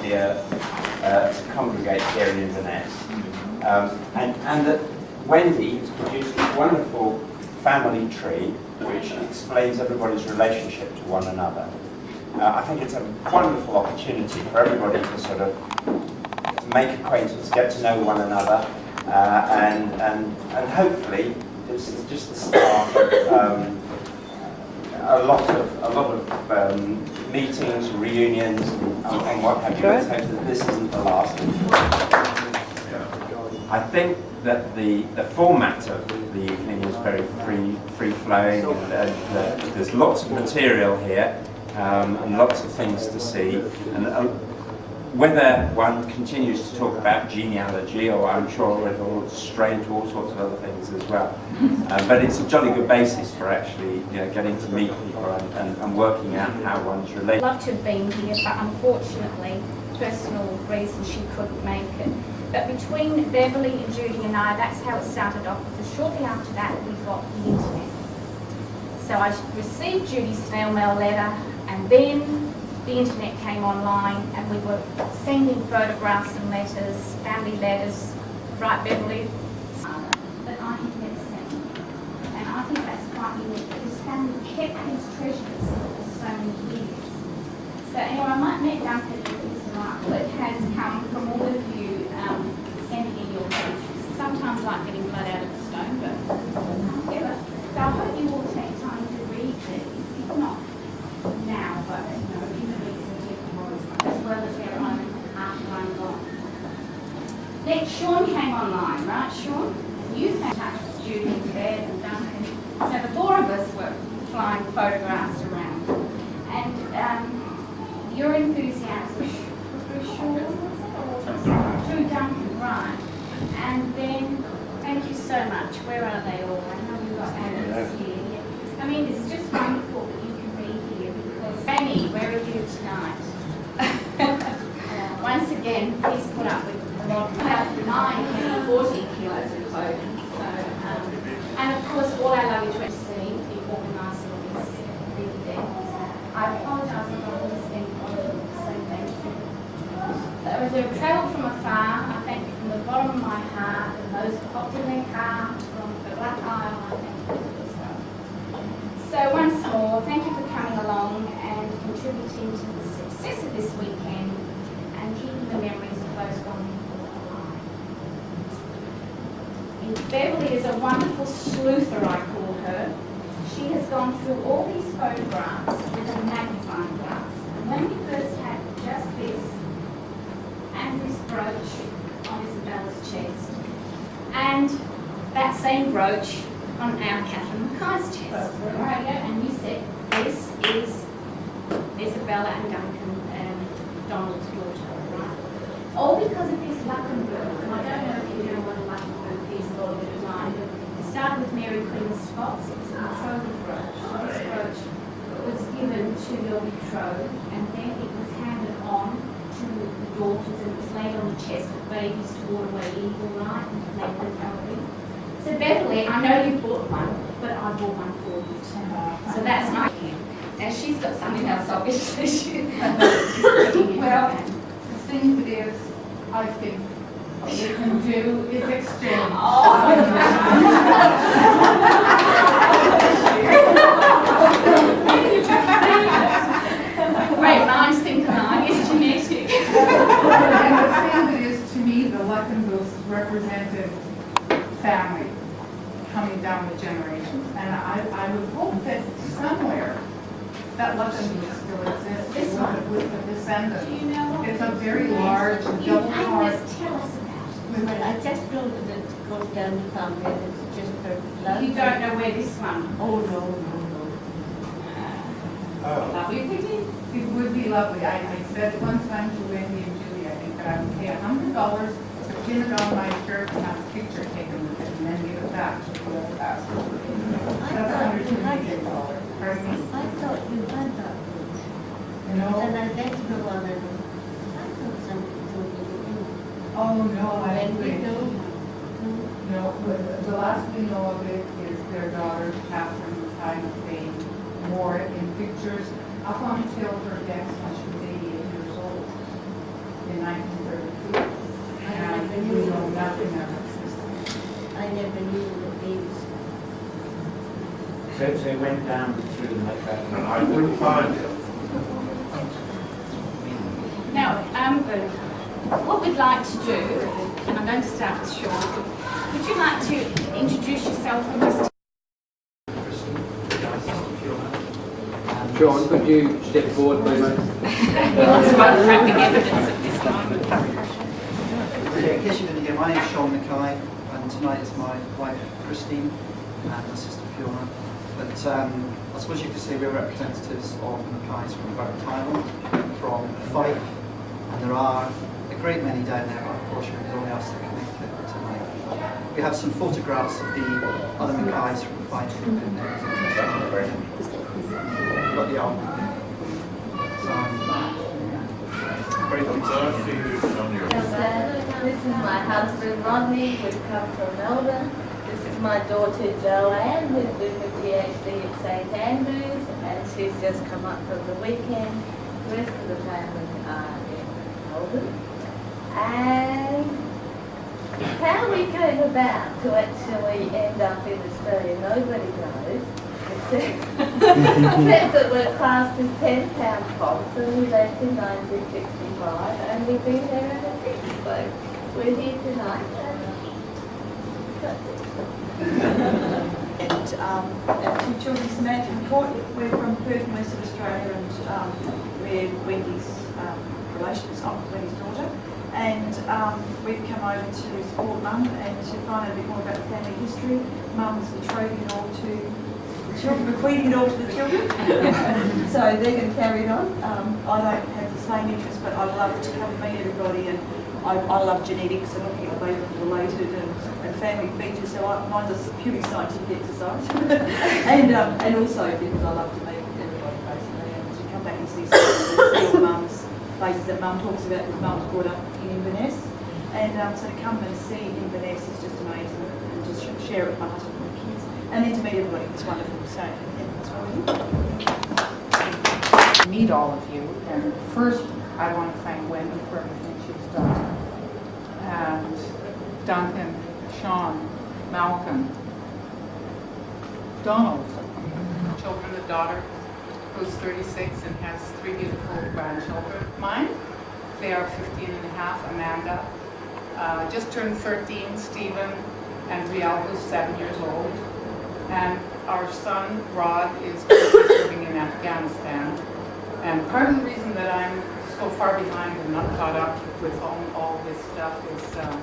here to congregate here in Inverness. And that Wendy has produced a wonderful family tree which explains everybody's relationship to one another. I think it's a wonderful opportunity for everybody to sort of make acquaintance, get to know one another, and hopefully this is just the start of a lot of meetings, reunions, and what have you. Let's hope that this isn't the last. I think that the format of the evening is very free-flowing, and there's lots of material here, and lots of things to see. And whether one continues to talk about genealogy, or I'm sure it'll stray into all sorts of other things as well. But it's a jolly good basis for actually getting to meet people and working out how one's related. I'd love to have been here, but unfortunately, personal reasons, she couldn't make it. But between Beverly and Judy and I, that's how it started off, because shortly after that we got the internet. So I received Judy's snail mail letter, and then the internet came online, and we were sending photographs and letters, family letters, right, Beverly? But I had never seen. And I think that's quite unique, that this family kept these treasures for so many years. So anyway, I might meet Duncan if he's right. It has come from all of you sending in your pieces. Sometimes like getting blood out of the stone, but ever. So I hope you will take time to read these, if not now, but in the weeks as well as their own after I'm gone. Next, Sean came online, right, Sean? You came in touch with Judy and Ted and Duncan. So the four of us were flying photographs around. And your enthusiasm through Sean, through Duncan, right? And then, thank you so much. Where are they all? I know you've got Alex here. I mean, it's just wonderful that you can be here because Annie, where are you tonight? Once again, please put up with a lot of 9, 40 kilos of clothing. So, and of course, all our luggage went to sea. It organised all this really there. I apologise for not listening to all of them, so thank you. So as they travelled from afar, I thank you from the bottom of my heart, and those who hopped in their car from the Black Isle, I thank you as well. So once more, thank you for coming along and contributing to the success of this weekend and keeping the memories of those gone before alive. Beverly is a wonderful sleuther, I call her. She has gone through all these photographs with a magnifying glass. And when we first had just this and this brooch on Isabella's chest, and that same brooch on our Catherine Mackay's chest. Right, yeah? And you said this is Isabella and Duncan Donald's daughter, right? All because of this Luxembourg. And I don't know if you know what a Luxembourg is, a lot of it mine, but it started with Mary Queen of Scots. It was a betrothal brooch. This brooch was given to your betrothed, and then it was handed on to the daughters, and it was laid on the chest of babies to ward away evil, right? And laid with Calvary. So Beverly, I know you've bought one, but I bought one for you too. So that's my hand. Now she's got something else, obviously. Well, the thing is, I think what we can do is exchange. Great minds think alike. It's genetic. And the thing that is, to me, the Luckenbills represented family coming down the generations, and I would hope that somewhere that Luckenbill still exists with the descendants. Do you know what? It's a very large double heart. Just tell us about it. Well, I just know that it goes down the family and it's just for love. You don't know where this one? Oh, no. Lovely pretty. It would be lovely. I said one time to Wendy and Julie, I think that I would pay $100 to pin it on my shirt and have a picture taken with it and then give it back to whoever asked for it. That's $120. Pardon me? I thought you had that brooch. No. And I bet you one of them. I thought somebody told me to do. Oh, no, I When we think. know. No, the last we know of it is their daughter, Catherine, kind of fame, wore it in pictures up until her death when she was 88 years old. So it went down through the Mackay. And I couldn't find it. Now, what we'd like to do, and I'm going to start with Sean, would you like to introduce yourself and just... Sean, could you step forward, please? He wants photographic evidence of this moment. Okay, in case you didn't hear, my name is Sean Mackay, and tonight is my wife Christine and my sister Fiona. But I suppose you could say we're representatives of the Mackays from about Thailand, from Fife, and there are a great many down there, but unfortunately there's only us that can make it tonight. We have some photographs of the other Mackays from Fife in there. We've got the album. So, very good. This is my husband Rodney, who's come from Melbourne. This is my daughter Joanne, who's doing a PhD at St Andrews, and she's just come up from the weekend. The rest of the family are in Melbourne. And how we came about to actually end up in Australia, nobody knows. Except that we're classed as 10-pound pops, and we left in 1965, and we've been there ever since. So we're here tonight, and that's it. And our two children, Samantha and Courtney, we're from Perth, West of Australia, and we're Wendy's relations, I'm Wendy's daughter. And we've come over to support Mum and to find out a bit more about the family history. Mum's betrothing it all to the children, bequeathing it all to the children. So they're going to carry it on. I don't have the same interest, but I love to come and meet everybody, and I love genetics and looking at the related and family features. So mine's a purely scientific exercise. and also because I love to meet everybody basically, and to come back and see all Mum's places that Mum talks about, because Mum's brought up in Inverness. And so to come and see Inverness is just amazing, and just share it with my husband and the kids. And then to meet everybody, it's wonderful. So, yeah, that's what we do. Meet all of you, and first I want to thank Wendy for everything she's done, and Duncan, Sean, Malcolm, Donald, children, a daughter who's 36 and has 3 beautiful grandchildren. Mine, they are 15 and a half, Amanda, just turned 13, Stephen, and Riel, who's 7 years old. And our son, Rod, is currently serving in Afghanistan. And part of the reason that I'm so far behind and not caught up with all this stuff is that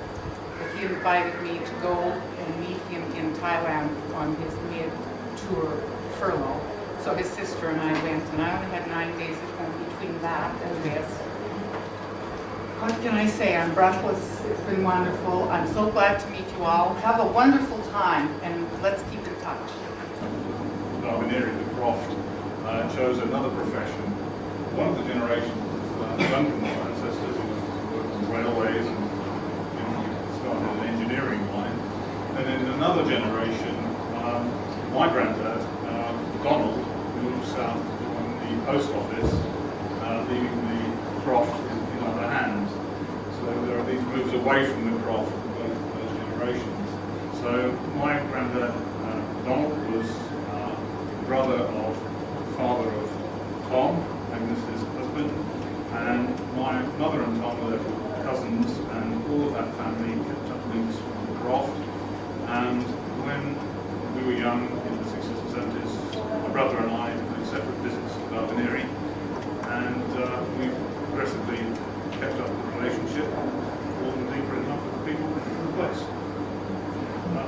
he invited me to go and meet him in Thailand on his mid-tour furlough. So his sister and I went, and I only had 9 days at home between that and this. What can I say? I'm breathless. It's been wonderful. I'm so glad to meet you all. Have a wonderful time, and let's keep in touch. Domineering the Croft chose another profession. One of the generations, Duncan's ancestors, who worked on railways and started an engineering line. And in another generation, my granddad, Donald, moved south to run the post office, leaving the Croft in other hands. So there are these moves away from the Croft in both of those generations. So my granddad, Donald, was brother of father of Tom, Agnes's husband, and my mother and Tom were cousins, and all of that family kept up links from the Croft. And when we were young, in the 60s and 70s, my brother and I did separate visits to Balvineri, and we've progressively kept up the relationship, fallen deeper in love with the people in the place.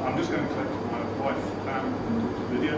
I'm just going to collect my wife, Pam, and daughter Lydia.